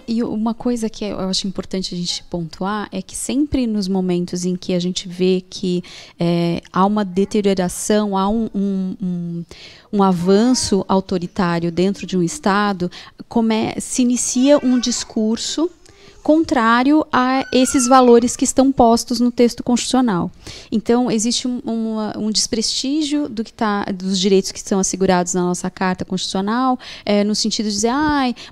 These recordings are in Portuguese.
E uma coisa que eu acho importante a gente pontuar é que sempre nos momentos em que a gente vê que há uma deterioração, há um avanço autoritário dentro de um Estado, se inicia um discurso contrário a esses valores que estão postos no texto constitucional. Então, existe um desprestígio dos direitos que estão assegurados na nossa Carta Constitucional, no sentido de dizer,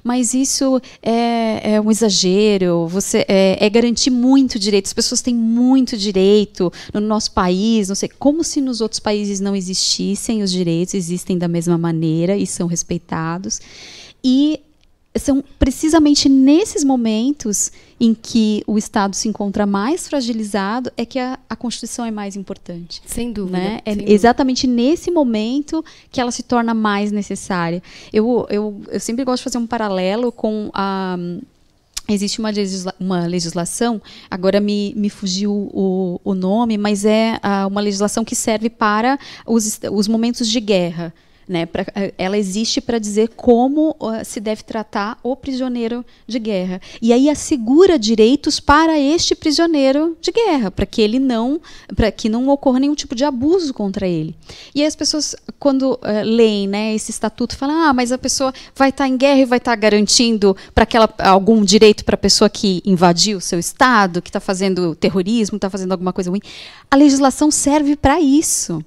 mas isso é um exagero, é garantir muito direito, as pessoas têm muito direito no nosso país, não sei, como se nos outros países não existissem os direitos, existem da mesma maneira e são respeitados. E são precisamente nesses momentos em que o Estado se encontra mais fragilizado é que a Constituição é mais importante. Sem dúvida. Né? Sem dúvida. Exatamente nesse momento que ela se torna mais necessária. Eu sempre gosto de fazer um paralelo com existe uma legislação, agora me fugiu o nome, mas é uma legislação que serve para os momentos de guerra. Né, ela existe para dizer como se deve tratar o prisioneiro de guerra. E aí assegura direitos para este prisioneiro de guerra, para que não ocorra nenhum tipo de abuso contra ele. E aí as pessoas, quando leem, né, esse estatuto, falam, mas a pessoa vai estar em guerra e vai estar garantindo algum direito para a pessoa que invadiu o seu Estado, que está fazendo terrorismo, está fazendo alguma coisa ruim. A legislação serve para isso.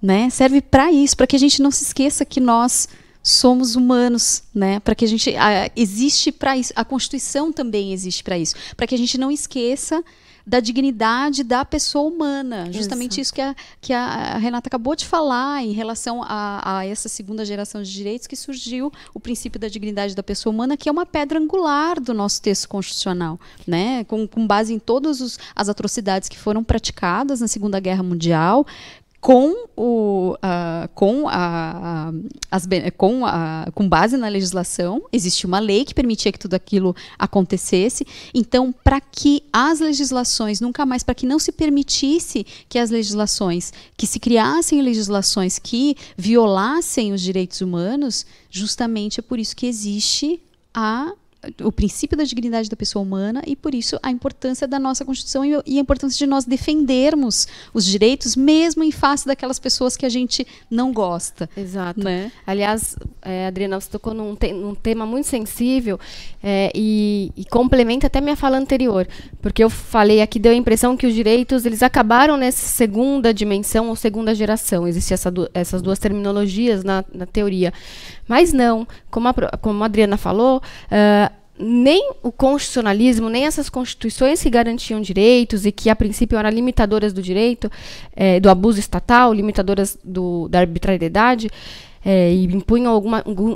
Né? Serve para isso, para que a gente não se esqueça que nós somos humanos, né? Para que a gente existe para isso. A Constituição também existe para isso, para que a gente não esqueça da dignidade da pessoa humana. Justamente isso que a Renata acabou de falar em relação a essa segunda geração de direitos, que surgiu o princípio da dignidade da pessoa humana, que é uma pedra angular do nosso texto constitucional, né? Com base em todas as atrocidades que foram praticadas na Segunda Guerra Mundial, com base na legislação. Existia uma lei que permitia que tudo aquilo acontecesse. Então, para que as legislações, nunca mais, para que não se permitisse que se criassem legislações que violassem os direitos humanos, justamente é por isso que existe o princípio da dignidade da pessoa humana, e por isso a importância da nossa Constituição e a importância de nós defendermos os direitos, mesmo em face daquelas pessoas que a gente não gosta. Exato. Né? Aliás, Adriana, você tocou num tema muito sensível e complementa até minha fala anterior, porque eu falei aqui, deu a impressão que os direitos eles acabaram nessa segunda dimensão ou segunda geração. Existem essas duas terminologias na teoria. Mas não, como a Adriana falou, nem o constitucionalismo, nem essas constituições que garantiam direitos e que a princípio eram limitadoras do direito, do abuso estatal, limitadoras da arbitrariedade, e impunham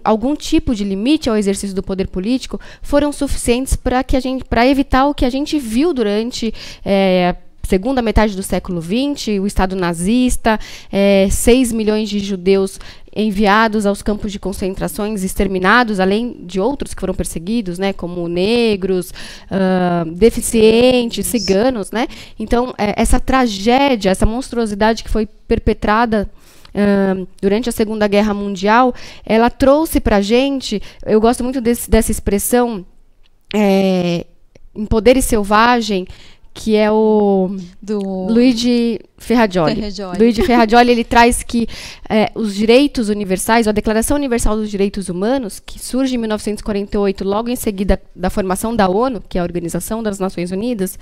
algum tipo de limite ao exercício do poder político, foram suficientes para evitar o que a gente viu durante segunda metade do século XX, o Estado nazista, 6 milhões de judeus enviados aos campos de concentrações, exterminados, além de outros que foram perseguidos, né, como negros, deficientes, ciganos, né? Então, essa tragédia, essa monstruosidade que foi perpetrada durante a Segunda Guerra Mundial, ela trouxe para a gente, eu gosto muito dessa expressão, em Poderes Selvagem, que é o do Luigi Ferrajoli. Luigi Ferrajoli, ele traz que os direitos universais, a Declaração Universal dos Direitos Humanos, que surge em 1948, logo em seguida da formação da ONU, que é a Organização das Nações Unidas,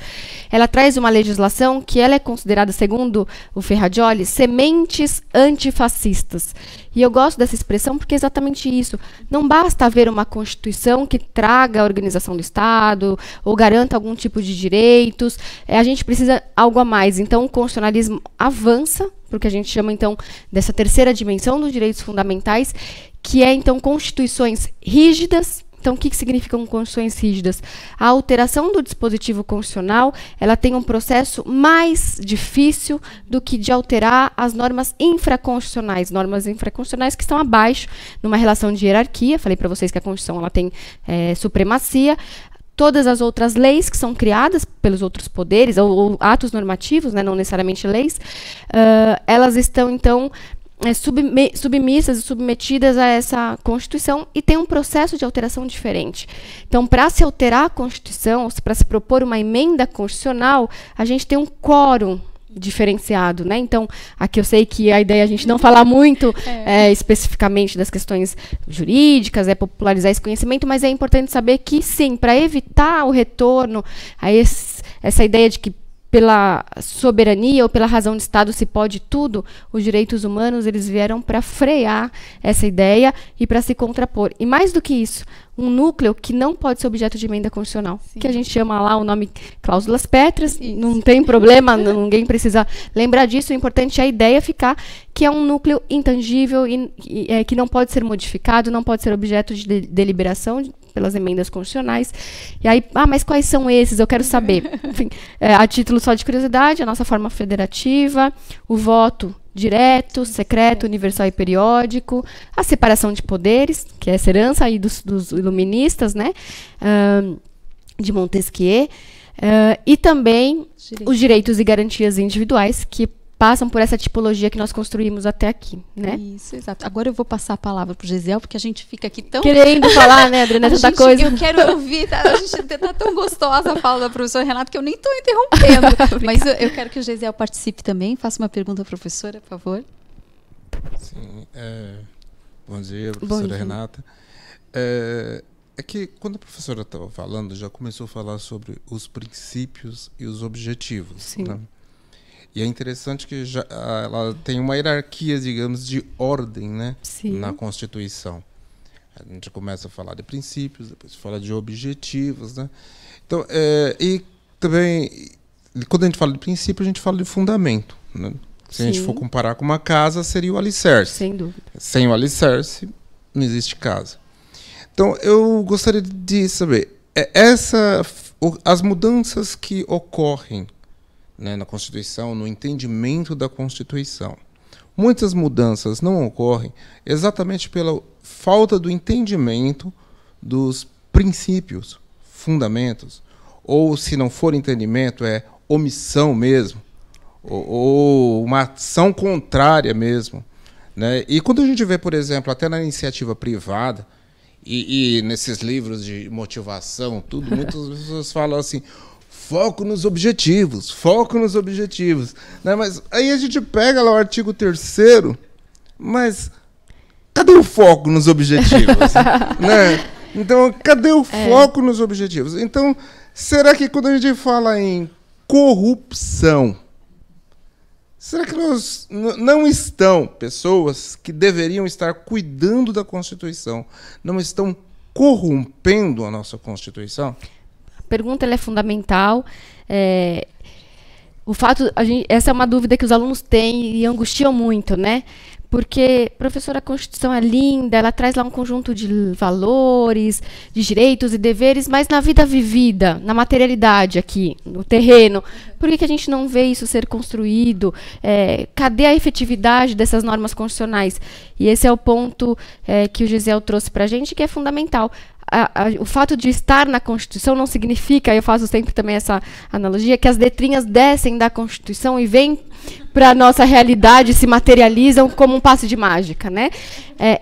ela traz uma legislação que ela é considerada, segundo o Ferrajoli, sementes antifascistas. E eu gosto dessa expressão porque é exatamente isso. Não basta haver uma Constituição que traga a organização do Estado ou garanta algum tipo de direitos. A gente precisa algo a mais. Então, o constitucionalismo avança, porque a gente chama, então, dessa terceira dimensão dos direitos fundamentais, que é, então, constituições rígidas. Então, o que significam constituições rígidas? A alteração do dispositivo constitucional, ela tem um processo mais difícil do que de alterar as normas infraconstitucionais que estão abaixo, numa relação de hierarquia. Falei para vocês que a Constituição ela tem supremacia. Todas as outras leis que são criadas pelos outros poderes, ou atos normativos, né, não necessariamente leis, elas estão, então, submissas e submetidas a essa Constituição e tem um processo de alteração diferente. Então, para se alterar a Constituição, para se propor uma emenda constitucional, a gente tem um quórum diferenciado, né? Então, aqui eu sei que a ideia é a gente não falar muito especificamente das questões jurídicas, popularizar esse conhecimento, mas é importante saber que, sim, para evitar o retorno a essa ideia de que pela soberania ou pela razão de Estado se pode tudo, os direitos humanos eles vieram para frear essa ideia e para se contrapor. E mais do que isso, um núcleo que não pode ser objeto de emenda constitucional, que a gente chama lá o nome cláusulas pétreas, não tem problema, ninguém precisa lembrar disso, o importante é a ideia ficar que é um núcleo intangível e que não pode ser modificado, não pode ser objeto de deliberação pelas emendas constitucionais. E aí, mas quais são esses? Eu quero saber. Enfim, a título só de curiosidade, a nossa forma federativa, o voto direto, secreto, universal e periódico, a separação de poderes, que é essa herança aí dos iluministas, né? De Montesquieu, e também os direitos e garantias individuais, que passam por essa tipologia que nós construímos até aqui, né? Isso, exato. Agora eu vou passar a palavra para o Gesiel, porque a gente fica aqui tão... querendo falar, né, Adriana, tanta coisa. Eu quero ouvir, tá? A gente tá tão gostosa a fala da professora Renata que eu nem estou interrompendo. Mas eu quero que o Gesiel participe também. Faça uma pergunta à professora, por favor. Sim. Bom dia, professora Renata. É que quando a professora estava falando, já começou a falar sobre os princípios e os objetivos. Sim. Né? E é interessante que ela tem uma hierarquia, digamos, de ordem, né? Sim. Na Constituição. A gente começa a falar de princípios, depois fala de objetivos, né? Então, e também, quando a gente fala de princípio, a gente fala de fundamento, né? Se a gente for comparar com uma casa, seria o alicerce. Sem dúvida. Sem o alicerce, não existe casa. Então, eu gostaria de saber, as mudanças que ocorrem, né, na Constituição, no entendimento da Constituição. Muitas mudanças não ocorrem exatamente pela falta do entendimento dos princípios, fundamentos, ou, se não for entendimento, é omissão mesmo, ou uma ação contrária mesmo, né? E quando a gente vê, por exemplo, até na iniciativa privada, e nesses livros de motivação, tudo, muitas pessoas falam assim: foco nos objetivos, né? Mas aí a gente pega lá o artigo 3º, mas cadê o foco nos objetivos? Né? Então, cadê o foco nos objetivos? Então, será que quando a gente fala em corrupção, será que não estão pessoas que deveriam estar cuidando da Constituição, não estão corrompendo a nossa Constituição? A pergunta ela é fundamental. Essa é uma dúvida que os alunos têm e angustiam muito, né? Porque, professora, a Constituição é linda, ela traz lá um conjunto de valores, de direitos e deveres, mas na vida vivida, na materialidade aqui, no terreno, por que a gente não vê isso ser construído? Cadê a efetividade dessas normas constitucionais? E esse é o ponto que o Gesiel trouxe para a gente, que é fundamental. O fato de estar na Constituição não significa, eu faço sempre também essa analogia, que as letrinhas descem da Constituição e vêm para a nossa realidade, se materializam como um passe de mágica, né?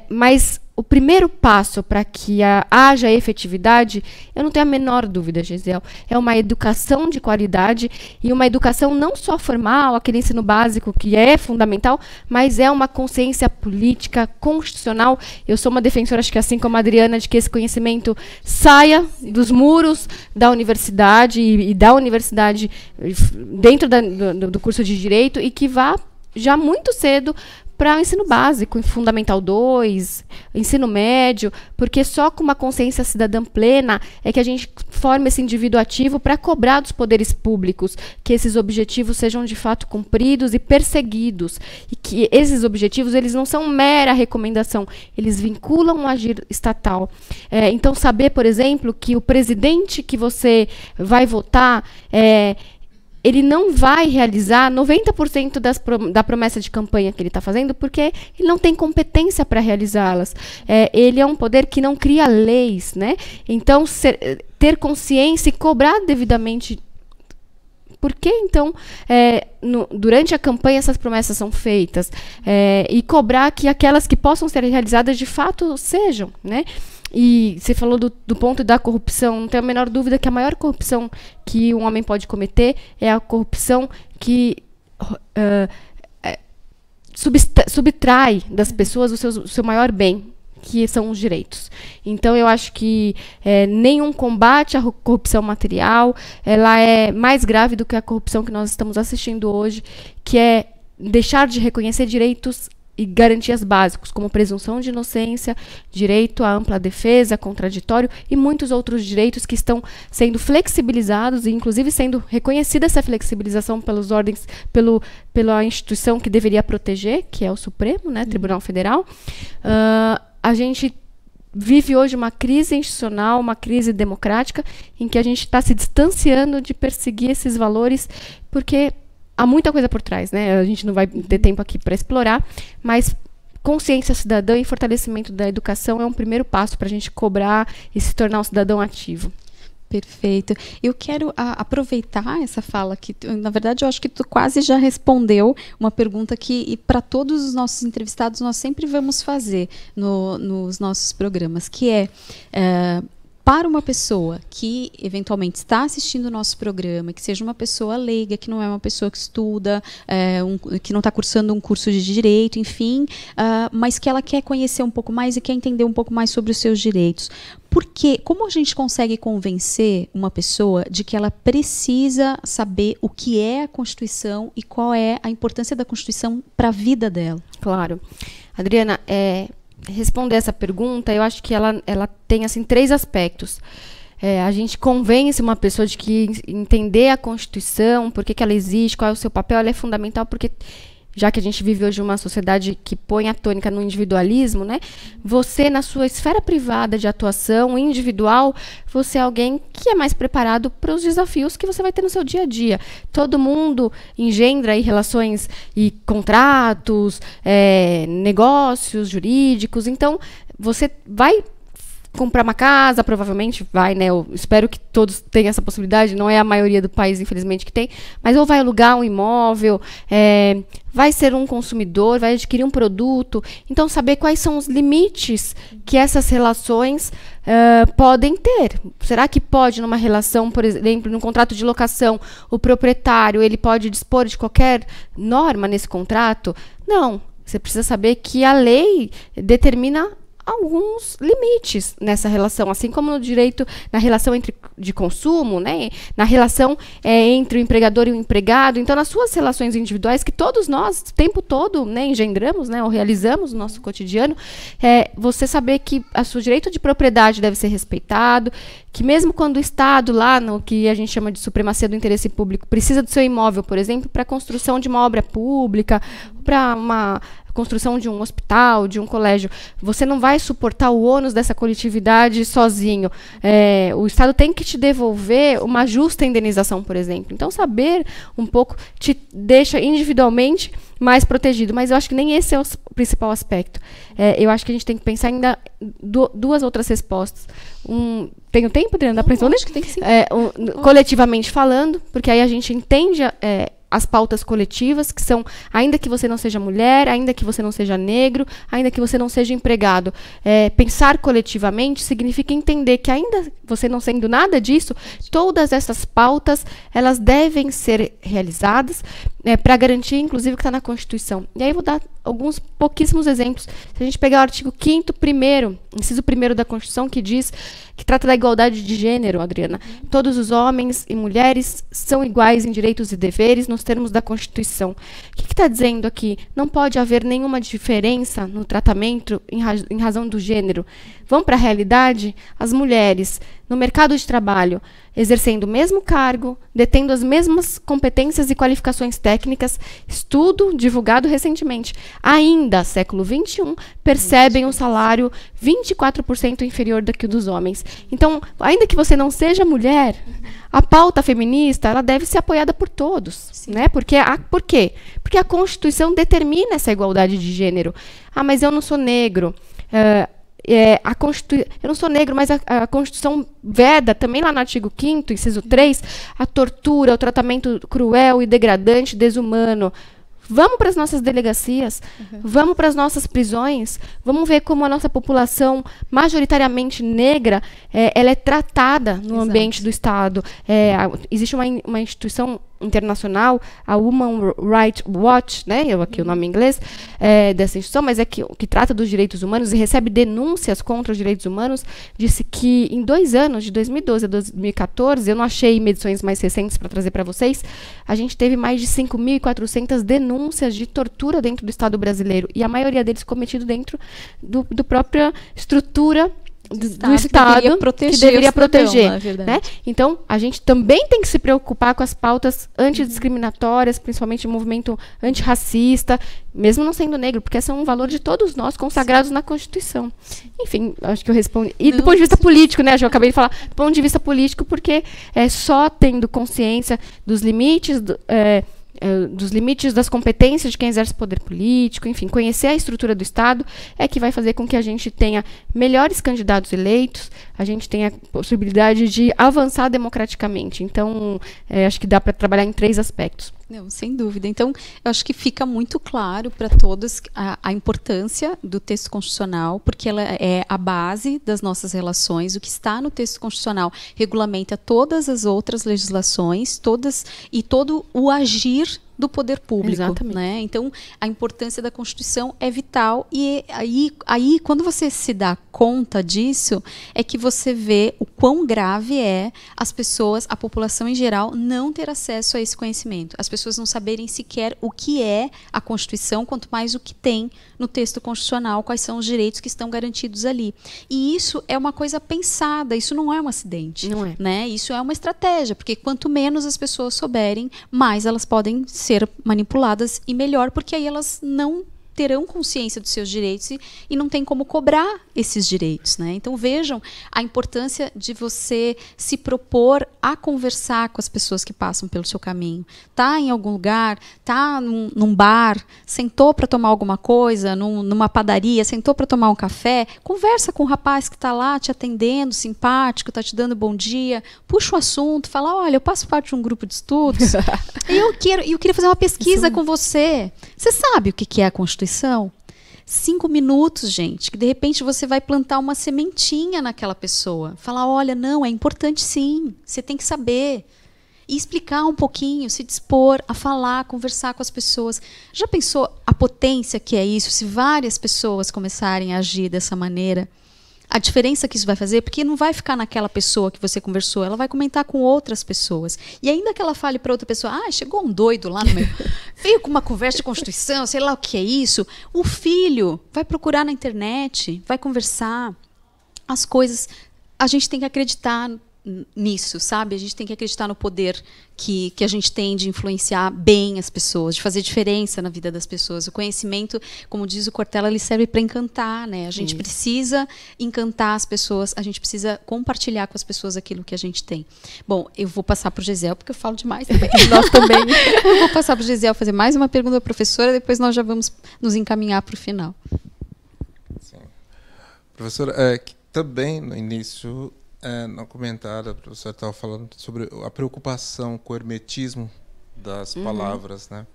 Mas o primeiro passo para que haja efetividade, eu não tenho a menor dúvida, Gesiel, é uma educação de qualidade e uma educação não só formal, aquele ensino básico que é fundamental, mas é uma consciência política, constitucional. Eu sou uma defensora, acho que assim como a Adriana, de que esse conhecimento saia dos muros da universidade e da universidade dentro do curso de Direito e que vá já muito cedo para o ensino básico, Fundamental 2, ensino médio, porque só com uma consciência cidadã plena é que a gente forma esse indivíduo ativo para cobrar dos poderes públicos que esses objetivos sejam de fato cumpridos e perseguidos. E que esses objetivos eles não são mera recomendação, eles vinculam o agir estatal. Então, saber, por exemplo, que o presidente que você vai votar ele não vai realizar 90% da promessa de campanha que ele está fazendo, porque ele não tem competência para realizá-las. Ele é um poder que não cria leis, né? Então, ter consciência e cobrar devidamente por que então, durante a campanha, essas promessas são feitas? E cobrar que aquelas que possam ser realizadas, de fato, sejam, né? E você falou do ponto da corrupção. Não tenho a menor dúvida que a maior corrupção que um homem pode cometer é a corrupção que subtrai das pessoas o seu maior bem, que são os direitos. Então, eu acho que nenhum combate à corrupção material, ela é mais grave do que a corrupção que nós estamos assistindo hoje, que é deixar de reconhecer direitos e garantias básicos, como presunção de inocência, direito à ampla defesa, contraditório e muitos outros direitos que estão sendo flexibilizados e, inclusive, sendo reconhecida essa flexibilização pelos ordens, pela instituição que deveria proteger, que é o Supremo, né, Tribunal Federal. A gente vive hoje uma crise institucional, uma crise democrática, em que a gente está se distanciando de perseguir esses valores, porque há muita coisa por trás, né? A gente não vai ter tempo aqui para explorar, mas consciência cidadã e fortalecimento da educação é um primeiro passo para a gente cobrar e se tornar um cidadão ativo. Perfeito. Eu quero aproveitar essa fala que, na verdade, eu acho que tu quase já respondeu uma pergunta que, para todos os nossos entrevistados, nós sempre vamos fazer nos nossos programas, que é para uma pessoa que eventualmente está assistindo o nosso programa, que seja uma pessoa leiga, que não é uma pessoa que estuda, que não está cursando um curso de direito, enfim, mas que ela quer conhecer um pouco mais e quer entender um pouco mais sobre os seus direitos. Como a gente consegue convencer uma pessoa de que ela precisa saber o que é a Constituição e qual é a importância da Constituição para a vida dela? Claro. Adriana, responder essa pergunta, eu acho que ela tem assim 3 aspectos. A gente convence uma pessoa de que entender a Constituição, por que ela existe, qual é o seu papel, ela é fundamental, porque já que a gente vive hoje uma sociedade que põe a tônica no individualismo, né? Você, na sua esfera privada de atuação individual, você é alguém que é mais preparado para os desafios que você vai ter no seu dia a dia. Todo mundo engendra aí relações e contratos, negócios jurídicos. Então, você vai comprar uma casa, provavelmente vai, né? Eu espero que todos tenham essa possibilidade, não é a maioria do país, infelizmente, que tem, mas ou vai alugar um imóvel, vai ser um consumidor, vai adquirir um produto. Então, saber quais são os limites que essas relações podem ter. Será que pode, numa relação, por exemplo, num contrato de locação, o proprietário ele pode dispor de qualquer norma nesse contrato? Não. Você precisa saber que a lei determina alguns limites nessa relação, assim como no direito, na relação de consumo, né, na relação entre o empregador e o empregado. Então, nas suas relações individuais, que todos nós, o tempo todo, né, engendramos, né, ou realizamos no nosso cotidiano, você saber que o seu direito de propriedade deve ser respeitado, que mesmo quando o Estado, lá no que a gente chama de supremacia do interesse público, precisa do seu imóvel, por exemplo, para a construção de uma obra pública, para uma construção de um hospital, de um colégio, você não vai suportar o ônus dessa coletividade sozinho. O Estado tem que te devolver uma justa indenização, por exemplo. Então, saber um pouco te deixa individualmente mais protegido. Mas eu acho que nem esse é o principal aspecto. Eu acho que a gente tem que pensar ainda duas outras respostas. Tenho tempo, Adriana? Dá para responder? Acho que tem que sim. Coletivamente falando, porque aí a gente entende as pautas coletivas, que são, ainda que você não seja mulher, ainda que você não seja negro, ainda que você não seja empregado. Pensar coletivamente significa entender que, ainda você não sendo nada disso, todas essas pautas, elas devem ser realizadas para garantir, inclusive, o que está na Constituição. E aí eu vou dar alguns pouquíssimos exemplos. Se a gente pegar o artigo 5º, inciso 1º da Constituição, que trata da igualdade de gênero, Adriana. Todos os homens e mulheres são iguais em direitos e deveres nos termos da Constituição. O que está dizendo aqui? Não pode haver nenhuma diferença no tratamento em razão do gênero. Vamos para a realidade? As mulheres, no mercado de trabalho, exercendo o mesmo cargo, detendo as mesmas competências e qualificações técnicas, estudo divulgado recentemente, ainda, século XXI, percebem um salário 24% inferior do que o dos homens. Então, ainda que você não seja mulher, a pauta feminista ela deve ser apoiada por todos. Né? Por quê? Porque a Constituição determina essa igualdade de gênero. Mas eu não sou negro. eu não sou negro, mas a Constituição veda, também lá no artigo 5º, inciso 3, a tortura, o tratamento cruel e degradante, desumano. Vamos para as nossas delegacias, vamos para as nossas prisões, vamos ver como a nossa população, majoritariamente negra, ela é tratada no ambiente do Estado. Existe uma instituição internacional, a Human Rights Watch, né, aqui o nome em inglês, dessa instituição, mas que trata dos direitos humanos e recebe denúncias contra os direitos humanos, disse que em 2 anos, de 2012 a 2014, eu não achei medições mais recentes para trazer para vocês, a gente teve mais de 5.400 denúncias de tortura dentro do Estado brasileiro, e a maioria deles cometido dentro do própria estrutura do Estado que deveria proteger. Né? Então, a gente também tem que se preocupar com as pautas antidiscriminatórias, principalmente o movimento antirracista, mesmo não sendo negro, porque esse é um valor de todos nós, consagrados na Constituição. Enfim, acho que eu respondi. E do ponto de vista político, né, eu acabei de falar, do ponto de vista político, porque só tendo consciência dos limites das competências de quem exerce poder político, enfim, conhecer a estrutura do Estado é que vai fazer com que a gente tenha melhores candidatos eleitos, a gente tenha a possibilidade de avançar democraticamente. Então, acho que dá para trabalhar em 3 aspectos. Não, sem dúvida. Então, eu acho que fica muito claro para todos a importância do texto constitucional, porque ela é a base das nossas relações. O que está no texto constitucional regulamenta todas as outras legislações, e todo o agir do poder público. Exatamente. Né? Então, a importância da Constituição é vital. E aí, quando você se dá conta disso, é que você vê o quão grave é as pessoas, a população em geral, não ter acesso a esse conhecimento. As pessoas não saberem sequer o que é a Constituição, quanto mais o que tem no texto constitucional, quais são os direitos que estão garantidos ali. E isso é uma coisa pensada, isso não é um acidente. Não é. Né? Isso é uma estratégia, porque quanto menos as pessoas souberem, mais elas podem ser manipuladas e melhor, porque aí elas não terão consciência dos seus direitos e não tem como cobrar esses direitos, né? Então vejam a importância de você se propor a conversar com as pessoas que passam pelo seu caminho. Tá em algum lugar, tá num bar, sentou para tomar alguma coisa, numa padaria, sentou para tomar um café, conversa com o rapaz que está lá te atendendo, simpático, está te dando bom dia, puxa o assunto, fala, olha, eu faço parte de um grupo de estudos e eu queria fazer uma pesquisa com você. Você sabe o que é a Constituição? 5 minutos, gente, que de repente você vai plantar uma sementinha naquela pessoa. Falar, olha, não, é importante sim, você tem que saber. E explicar um pouquinho, se dispor a falar, conversar com as pessoas. Já pensou a potência que é isso, se várias pessoas começarem a agir dessa maneira? A diferença que isso vai fazer, porque não vai ficar naquela pessoa que você conversou, ela vai comentar com outras pessoas. E ainda que ela fale para outra pessoa, chegou um doido lá no meio, veio com uma conversa de Constituição, sei lá o que é isso. O filho vai procurar na internet, vai conversar. As coisas, a gente tem que acreditar nisso, sabe? A gente tem que acreditar no poder que a gente tem de influenciar bem as pessoas, de fazer diferença na vida das pessoas. O conhecimento, como diz o Cortella, ele serve para encantar, né? A gente precisa encantar as pessoas, a gente precisa compartilhar com as pessoas aquilo que a gente tem. Bom, eu vou passar para o Gisel, porque eu falo demais também. Nós também. Eu vou passar para o Gisel fazer mais uma pergunta à professora, depois nós já vamos nos encaminhar para o final. Sim. Professora, também no início... no comentário, o professor estava falando sobre a preocupação com o hermetismo das palavras, né?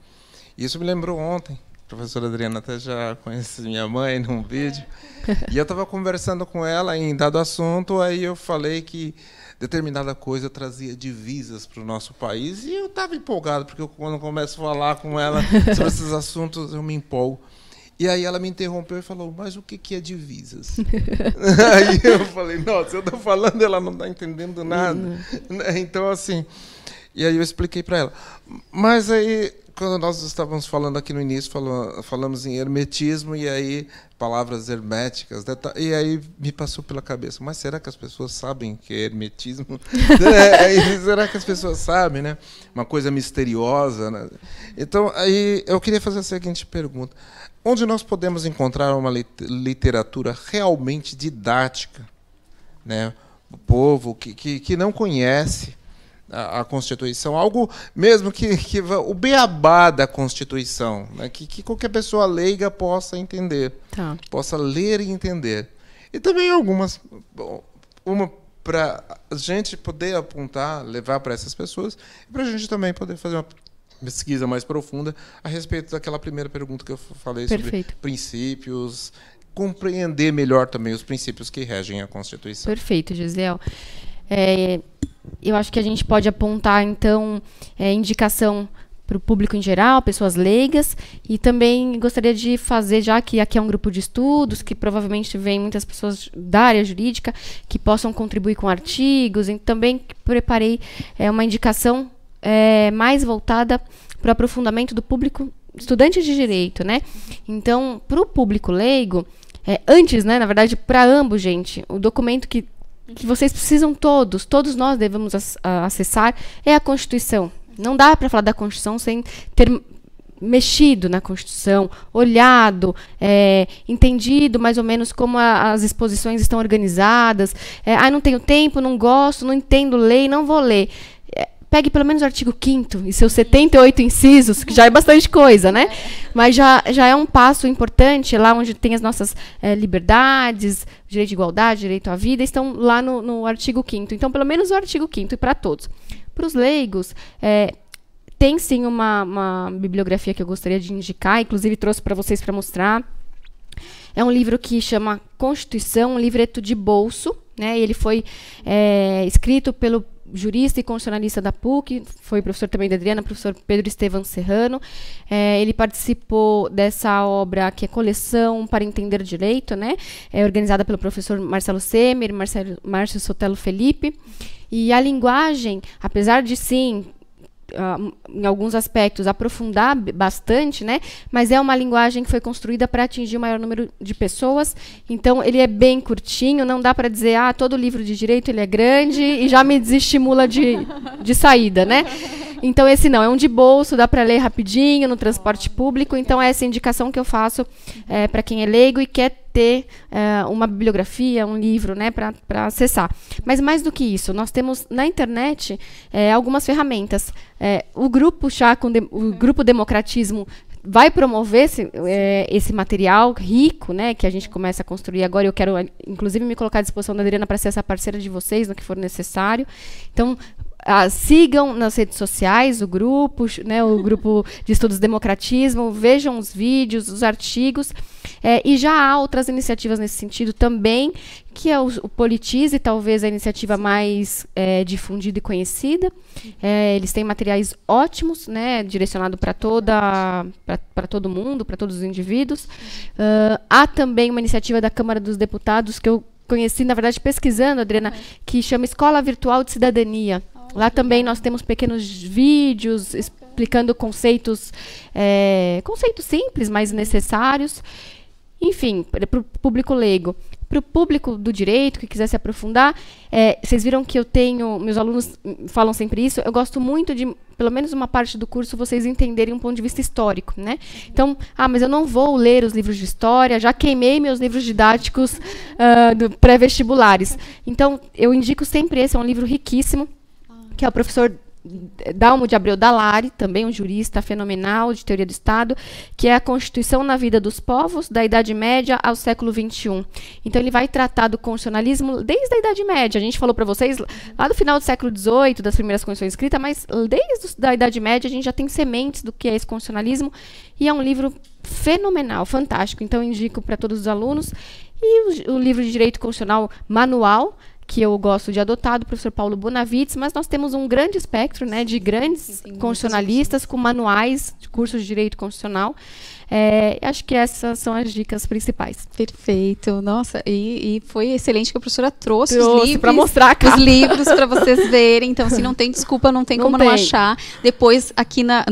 E isso me lembrou ontem. A professora Adriana até já conhece minha mãe num vídeo. E eu estava conversando com ela em dado assunto, aí eu falei que determinada coisa trazia divisas para o nosso país. E eu estava empolgado, porque quando eu começo a falar com ela sobre esses assuntos, eu me empolgo. E aí ela me interrompeu e falou, mas o que é divisas? Aí eu falei, nossa, eu estou falando, ela não está entendendo nada. Então, assim, e aí eu expliquei para ela. Mas aí, quando nós estávamos falando aqui no início, falamos em hermetismo, e aí, palavras herméticas, né? E aí me passou pela cabeça, mas será que as pessoas sabem o que é hermetismo? Será que as pessoas sabem, né? Uma coisa misteriosa, né? Então, aí eu queria fazer a seguinte pergunta. Onde nós podemos encontrar uma literatura realmente didática, né? O povo que não conhece a Constituição, algo mesmo que o beabá da Constituição, né? Que qualquer pessoa leiga possa entender, possa ler e entender. E também algumas, uma para a gente poder apontar, levar para essas pessoas, e para a gente também poder fazer uma pesquisa mais profunda a respeito daquela primeira pergunta que eu falei sobre princípios, compreender melhor também os princípios que regem a Constituição. Perfeito, Gisiel. Eu acho que a gente pode apontar, então, indicação para o público em geral, pessoas leigas, e também gostaria de fazer, já que aqui é um grupo de estudos, que provavelmente vem muitas pessoas da área jurídica, que possam contribuir com artigos, e também preparei uma indicação mais voltada para o aprofundamento do público estudante de direito, né? Então, para o público leigo, antes, né, na verdade, para ambos, gente, o documento que vocês precisam todos nós devemos acessar é a Constituição. Não dá para falar da Constituição sem ter mexido na Constituição, olhado, entendido mais ou menos como as exposições estão organizadas. Não tenho tempo, não gosto, não entendo lei, não vou ler. Pegue pelo menos o artigo 5º e seus 78 incisos, que já é bastante coisa, né? Mas já é um passo importante, lá onde tem as nossas liberdades, direito de igualdade, direito à vida, estão lá no artigo 5º. Então, pelo menos o artigo 5º e para todos. Para os leigos, tem sim uma bibliografia que eu gostaria de indicar, inclusive trouxe para vocês para mostrar. É um livro que chama Constituição, um livreto de bolso, né? Ele foi escrito pelo jurista e constitucionalista da PUC, foi professor também da Adriana, professor Pedro Estevam Serrano. Ele participou dessa obra que é Coleção para Entender Direito, né? Organizada pelo professor Marcelo Semer, Márcio Sotelo Felipe. E a linguagem, apesar de, sim, em alguns aspectos, aprofundar bastante, né? Mas é uma linguagem que foi construída para atingir o maior número de pessoas. Então, ele é bem curtinho, não dá para dizer, todo livro de direito ele é grande e já me desestimula de saída, né? Então, esse não, é um de bolso, dá para ler rapidinho no transporte público. Então, é essa indicação que eu faço para quem é leigo e quer ter uma bibliografia, um livro, né, para acessar. Mas mais do que isso, nós temos na internet algumas ferramentas. O grupo o Grupo Democratismo vai promover esse material rico, né, que a gente começa a construir agora. Eu quero, inclusive, me colocar à disposição da Adriana para ser essa parceira de vocês no que for necessário. Então, sigam nas redes sociais o grupo, né, o Grupo de Estudos Democratismo, vejam os vídeos, os artigos, e já há outras iniciativas nesse sentido também, que é o Politize, talvez a iniciativa mais difundida e conhecida. Eles têm materiais ótimos, né, direcionado para todo mundo, para todos os indivíduos. Há também uma iniciativa da Câmara dos Deputados, que eu conheci, na verdade, pesquisando, Adriana, que chama Escola Virtual de Cidadania. Lá também nós temos pequenos vídeos explicando conceitos simples, mas necessários. Enfim, para o público leigo. Para o público do direito, que quiser se aprofundar, vocês viram que meus alunos falam sempre isso, eu gosto muito de, pelo menos uma parte do curso, vocês entenderem um ponto de vista histórico, né? Então, mas eu não vou ler os livros de história, já queimei meus livros didáticos pré-vestibulares. Então, eu indico sempre esse, é um livro riquíssimo, que é o professor Dalmo de Abreu Dallari, também um jurista fenomenal de teoria do Estado, que é a Constituição na Vida dos Povos, da Idade Média ao século XXI. Então, ele vai tratar do constitucionalismo desde a Idade Média. A gente falou para vocês, lá do final do século XVIII, das primeiras constituições escritas, mas desde a Idade Média a gente já tem sementes do que é esse constitucionalismo, e é um livro fenomenal, fantástico. Então, eu indico para todos os alunos. E o livro de Direito Constitucional Manual, que eu gosto de adotar, do professor Paulo Bonavides, mas nós temos um grande espectro, né, de grandes constitucionalistas com manuais de cursos de direito constitucional. Acho que essas são as dicas principais. Perfeito. Nossa, e foi excelente que a professora trouxe os livros para mostrar os livros para vocês verem. Então, se não tem desculpa, não tem como não achar. Depois, aqui na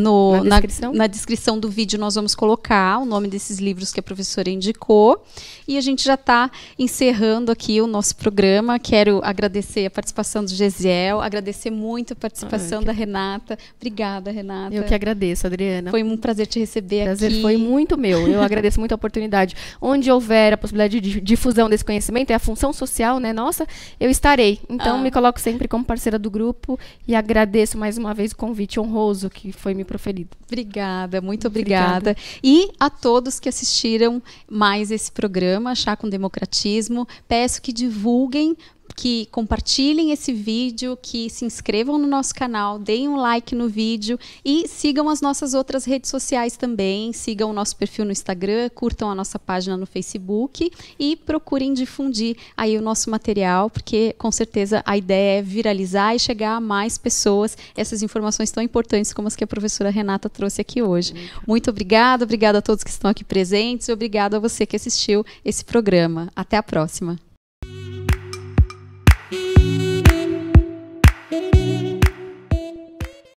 descrição do vídeo, nós vamos colocar o nome desses livros que a professora indicou. E a gente já está encerrando aqui o nosso programa. Quero agradecer a participação do Gesiel, agradecer muito a participação da Renata. Obrigada, Renata. Eu que agradeço, Adriana. Foi um prazer te receber aqui. Prazer foi muito meu. Eu agradeço muito a oportunidade. Onde houver a possibilidade de difusão desse conhecimento, é a função social, né? Nossa, eu estarei. Então, me coloco sempre como parceira do grupo e agradeço mais uma vez o convite honroso que foi me proferido. Obrigada, muito obrigada. E a todos que assistiram mais esse programa, Chá com Democratismo, peço que divulguem, que compartilhem esse vídeo, que se inscrevam no nosso canal, deem um like no vídeo e sigam as nossas outras redes sociais também, sigam o nosso perfil no Instagram, curtam a nossa página no Facebook e procurem difundir aí o nosso material, porque com certeza a ideia é viralizar e chegar a mais pessoas essas informações tão importantes como as que a professora Renata trouxe aqui hoje. Muito obrigada, obrigada a todos que estão aqui presentes e obrigada a você que assistiu esse programa. Até a próxima.